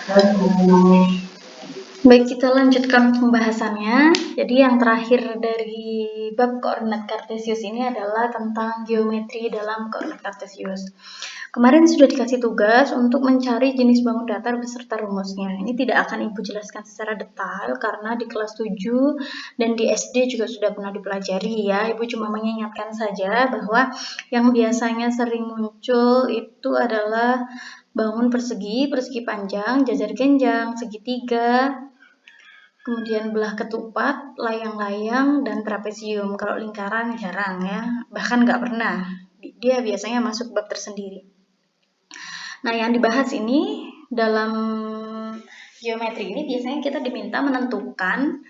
Baik, kita lanjutkan pembahasannya. Jadi yang terakhir dari bab koordinat kartesius ini adalah tentang geometri dalam koordinat kartesius. Kemarin sudah dikasih tugas untuk mencari jenis bangun datar beserta rumusnya. Ini tidak akan Ibu jelaskan secara detail karena di kelas 7 dan di SD juga sudah pernah dipelajari ya. Ibu cuma mengingatkan saja bahwa yang biasanya sering muncul itu adalah bangun persegi, persegi panjang, jajar genjang, segitiga, kemudian belah ketupat, layang-layang, dan trapesium. Kalau lingkaran jarang ya, bahkan nggak pernah. Dia biasanya masuk bab tersendiri. Nah, yang dibahas ini dalam geometri ini biasanya kita diminta menentukan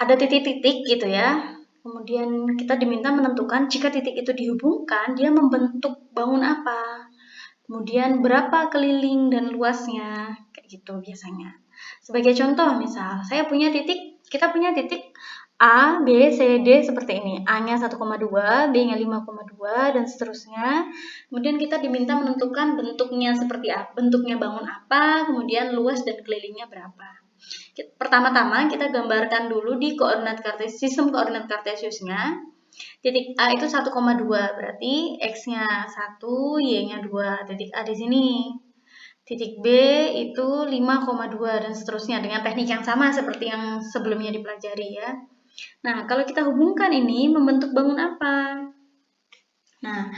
ada titik-titik gitu ya. Kemudian kita diminta menentukan jika titik itu dihubungkan, dia membentuk bangun apa. Kemudian berapa keliling dan luasnya, kayak gitu biasanya. Sebagai contoh misal, kita punya titik A, B, C, D seperti ini. A-nya 1,2, B-nya 5,2, dan seterusnya. Kemudian kita diminta menentukan bentuknya seperti apa, bentuknya bangun apa, kemudian luas dan kelilingnya berapa. Pertama-tama kita gambarkan dulu di sistem koordinat kartesiusnya. Titik A itu 1,2, berarti X-nya 1, Y-nya 2. Titik A di sini. Titik B itu 5,2 dan seterusnya dengan teknik yang sama seperti yang sebelumnya dipelajari ya. Nah, kalau kita hubungkan ini membentuk bangun apa? Nah,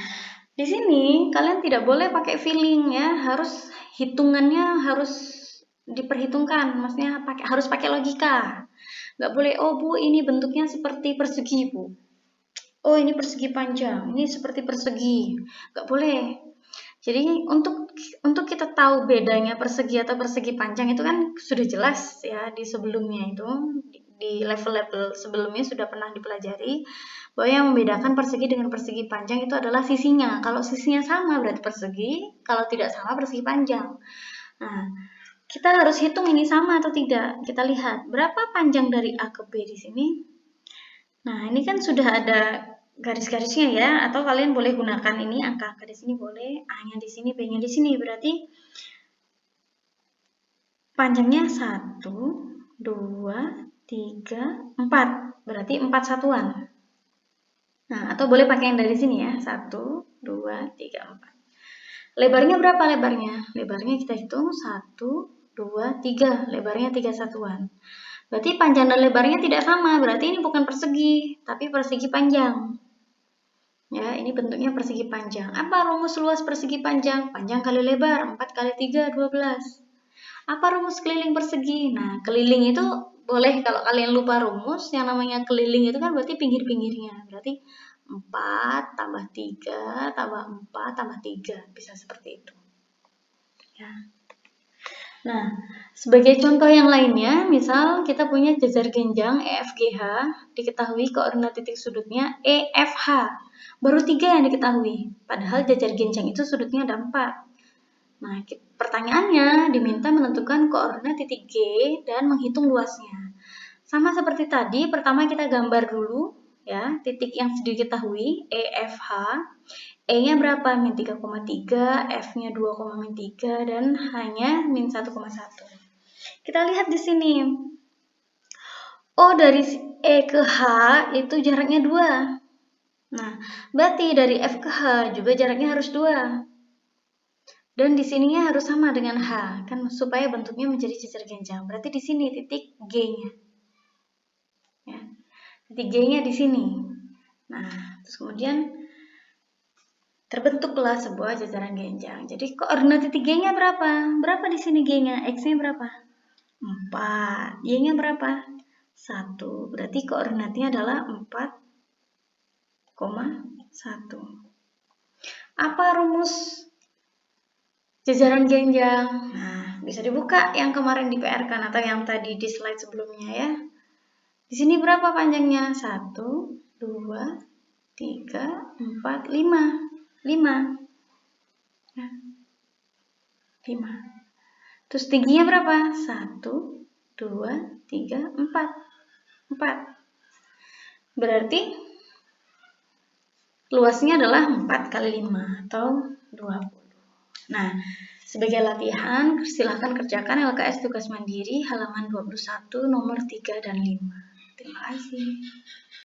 di sini kalian tidak boleh pakai feeling ya, hitungannya harus diperhitungkan, maksudnya harus pakai logika. Nggak boleh, oh Bu ini bentuknya seperti persegi Bu. Oh ini persegi panjang, ini seperti persegi. Nggak boleh. Jadi untuk kita tahu bedanya persegi atau persegi panjang itu kan sudah jelas ya di sebelumnya itu, di level-level sebelumnya sudah pernah dipelajari bahwa yang membedakan persegi dengan persegi panjang itu adalah sisinya. Kalau sisinya sama berarti persegi, kalau tidak sama persegi panjang. Nah, kita harus hitung ini sama atau tidak. Kita lihat berapa panjang dari A ke B di sini. Nah, ini kan sudah ada garis-garisnya ya, atau kalian boleh gunakan ini angka-angka di sini boleh, A-nya di sini, B-nya di sini. Berarti panjangnya 1, 2, 3, 4. Berarti 4 satuan. Nah, atau boleh pakai yang dari sini ya. 1, 2, 3, 4. Lebarnya berapa lebarnya? Lebarnya kita hitung 1, 2, 3. Lebarnya 3 satuan. Berarti panjang dan lebarnya tidak sama. Berarti ini bukan persegi, tapi persegi panjang. Ya, ini bentuknya persegi panjang. Apa rumus luas persegi panjang? Panjang kali lebar, 4 kali 3, 12. Apa rumus keliling persegi? Nah, keliling itu boleh kalau kalian lupa rumus, yang namanya keliling itu kan berarti pinggir-pinggirnya. Berarti 4 tambah 3 tambah 4 tambah 3. Bisa seperti itu. Ya. Nah, sebagai contoh yang lainnya, misal kita punya jajar genjang EFGH, diketahui koordinat titik sudutnya EFH. Baru 3 yang diketahui, padahal jajar genjang itu sudutnya ada 4. Nah, pertanyaannya diminta menentukan koordinat titik G dan menghitung luasnya. Sama seperti tadi, pertama kita gambar dulu ya, titik yang sudah diketahui EFH. E-nya berapa? Min 3,3, F-nya 2,3, dan H-nya min 1,1. Kita lihat di sini. O dari E ke H itu jaraknya 2. Nah, berarti dari F ke H juga jaraknya harus 2. Dan di sininya harus sama dengan H, kan supaya bentuknya menjadi jajar genjang. Berarti di sini titik G-nya. Ya. Titik G-nya di sini. Nah, terus kemudian terbentuklah sebuah jajaran genjang. Jadi koordinat titik G-nya berapa? Berapa di sini G-nya? X-nya berapa? 4. Y-nya berapa? 1. Berarti koordinatnya adalah 4,1. Apa rumus jajaran genjang? Nah, bisa dibuka yang kemarin di PR-kan atau yang tadi di slide sebelumnya ya. Di sini berapa panjangnya? 1, 2, 3, 4, 5. 5. Ya. 5. Terus tingginya berapa? 1, 2, 3, 4. 4. Berarti luasnya adalah 4 kali 5 atau 20. Nah, sebagai latihan, silahkan kerjakan LKS tugas mandiri halaman 21 nomor 3 dan 5. Terima kasih.